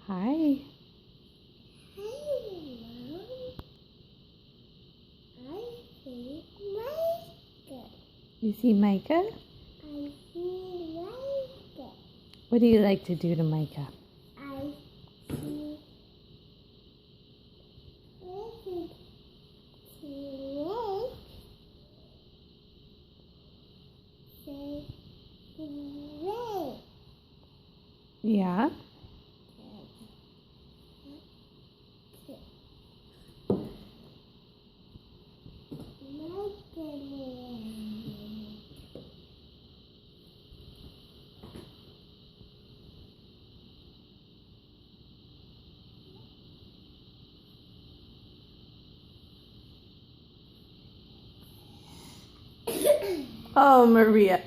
Hi. Hello. I see Micah. You see Micah? I see Micah. What do you like to do to Micah? I see listen to me. Say rain. Yeah? Oh, Maria.